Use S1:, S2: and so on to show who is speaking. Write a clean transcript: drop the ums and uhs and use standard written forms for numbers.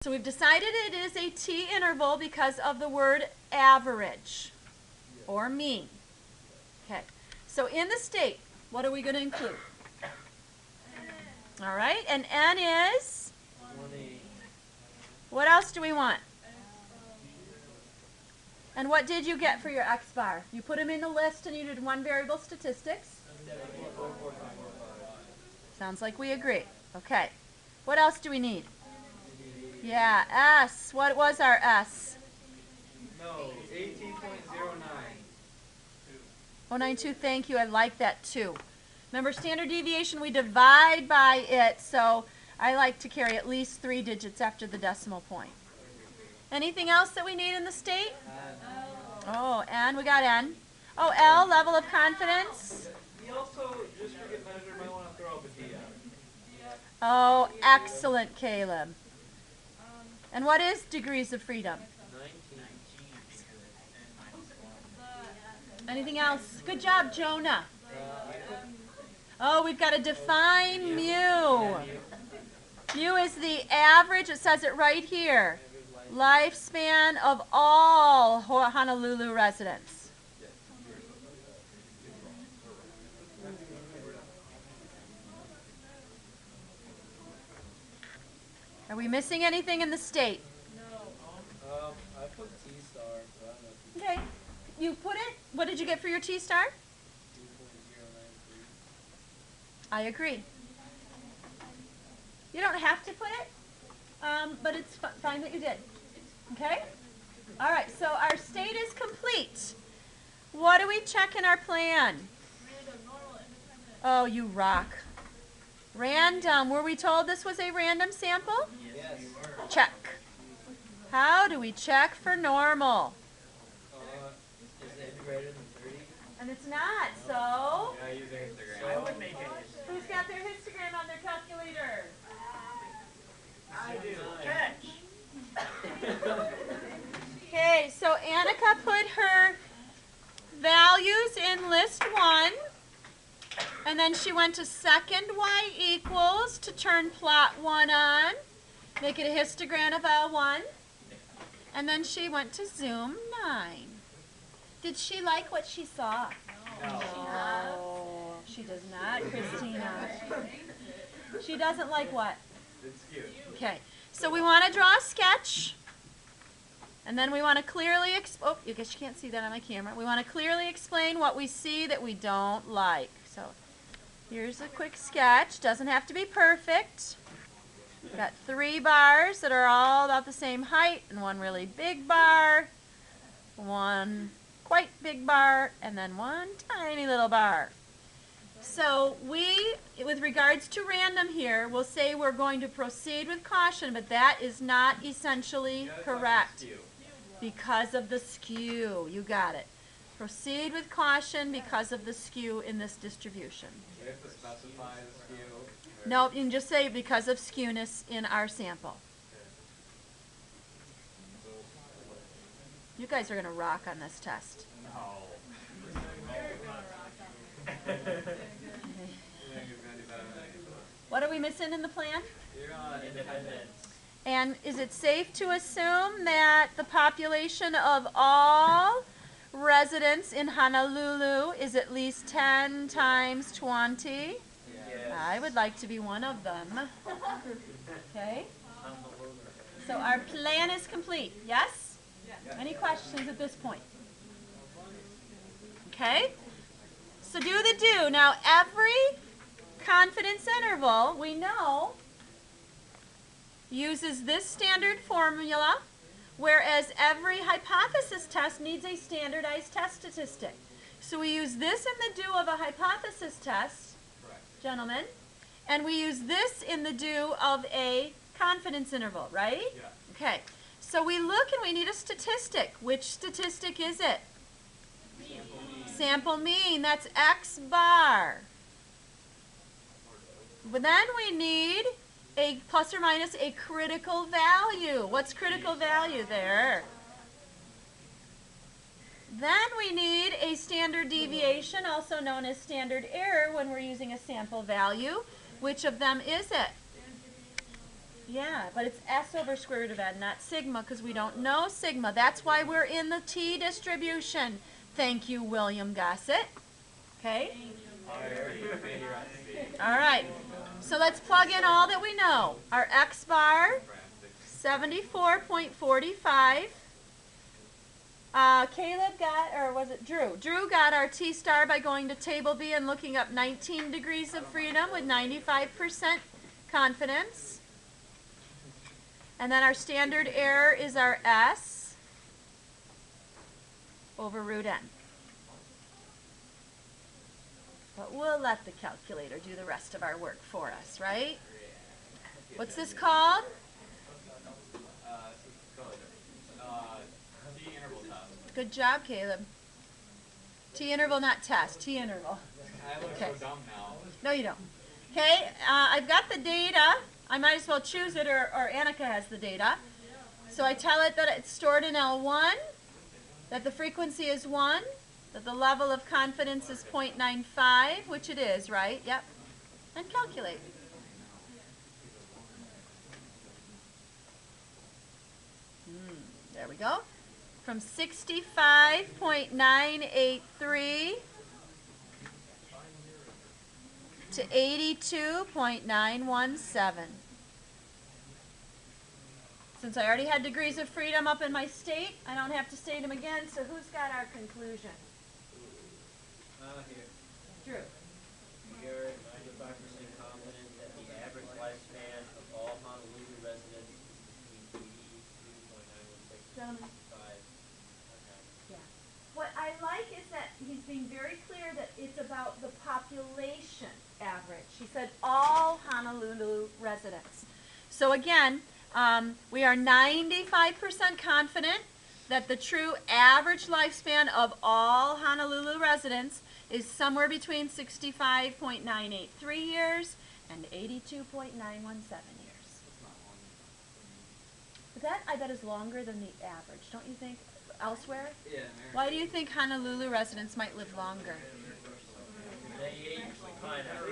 S1: So we've decided it is a t-interval because of the word average or mean. Okay. So in the state, what are we going to include? All right. And n is?
S2: 20.
S1: What else do we want? And what did you get for your x bar? You put them in the list and you did one variable statistics. Sounds like we agree. Okay. What else do we need? Yeah, S. What was our S?
S2: No, 18.09.
S1: 092, thank you. I like that too. Remember, standard deviation, we divide by it, so I like to carry at least 3 digits after the decimal point. Anything else that we need in the state? Oh, N, we got N. Oh, L, level of confidence.
S2: We also, just for good measure, might want to throw up a D out.
S1: Oh, excellent, Caleb. And what is degrees of freedom?
S2: 19.
S1: Anything else? Good job, Jonah. Oh, we've got to define mu. Mu is the average, it says it right here, lifespan of all Honolulu residents. Are we missing anything in the state?
S2: No. I put T star, so I don't know.
S1: Okay. You put it? What did you get for your T star?
S2: 2.093.
S1: I agree. You don't have to put it, but it's fine that you did. Okay? All right, so our state is complete. What do we check in our plan?
S3: Random, normal, independent.
S1: Oh, you rock. Random. Were we told this was a random sample?
S2: Yes.
S1: Check. How do we check for normal?
S2: Is it greater than 30?
S1: And it's not, so
S2: Yeah, using Instagram. I would make it.
S1: who's got their histogram on their calculator?
S2: I do.
S1: Okay, so Annika put her values in list 1, and then she went to second y equals to turn plot 1 on, make it a histogram of L1, and then she went to zoom 9. Did she like what she saw? No, she does not, Christina. She doesn't like what?
S2: It's cute.
S1: Okay, so we want to draw a sketch, and then we want to clearly, oh, I guess you can't see that on my camera. We want to clearly explain what we see that we don't like. So here's a quick sketch. Doesn't have to be perfect. We've got 3 bars that are all about the same height, and 1 really big bar, 1 quite big bar, and then 1 tiny little bar. So we, with regards to random here, will say we're going to proceed with caution, but that is not essentially correct because of the skew. You got it. Proceed with caution because of the skew in this distribution.
S2: Do you have to specify the skew?
S1: No, you can just say because of skewness in our sample. You guys are going to rock on this test. What are we missing in the plan?
S2: You're on independence.
S1: And is it safe to assume that the population of all residents in Honolulu is at least 10 times 20?
S2: Yes.
S1: I would like to be one of them. Okay? So our plan is complete. Yes? Any questions at this point? Okay? So do the do. Now every confidence interval, we know, uses this standard formula, whereas every hypothesis test needs a standardized test statistic. So we use this in the do of a hypothesis test, gentlemen, and we use this in the do of a confidence interval, right?
S2: Yeah.
S1: Okay. So we look and we need a statistic. Which statistic is it? Sample mean. That's X bar. But then we need a plus or minus a critical value. What's critical value there? Then we need a standard deviation, also known as standard error, when we're using a sample value. Which of them is it? Yeah, but it's S over square root of n, not sigma, because we don't know sigma. That's why we're in the t distribution. Thank you, William Gossett. Okay? All right. So let's plug in all that we know. Our x bar, 74.45. Caleb got, or was it Drew? Drew got our T star by going to table B and looking up 19 degrees of freedom with 95% confidence. And then our standard error is our S over root n. But we'll let the calculator do the rest of our work for us, right? What's this called?
S4: T-interval test.
S1: Good job, Caleb. T-interval, not test. T-interval.
S4: I look
S1: Okay.
S4: so dumb now.
S1: No, you don't. Okay, I've got the data. I might as well choose it, or Annika has the data. So I tell it that it's stored in L1, that the frequency is 1, that the level of confidence is 0.95, which it is, right? Yep. And calculate. There we go. From 65.983 to 82.917. Since I already had degrees of freedom up in my state, I don't have to state them again, so who's got our conclusion?
S2: Here.
S1: Drew.
S2: You're 95% confident that the average lifespan of all Honolulu residents is between 82.916
S1: Gentlemen.
S2: and 5. Okay.
S1: Yeah. What I like is that he's being very clear that it's about the population average. He said all Honolulu residents. So again, we are 95% confident that the true average lifespan of all Honolulu residents is somewhere between 65.983 years and 82.917 years. But that, I bet, is longer than the average, don't you think, elsewhere?
S4: Yeah,
S1: Why do you think Honolulu residents might live longer?
S2: They age fine out.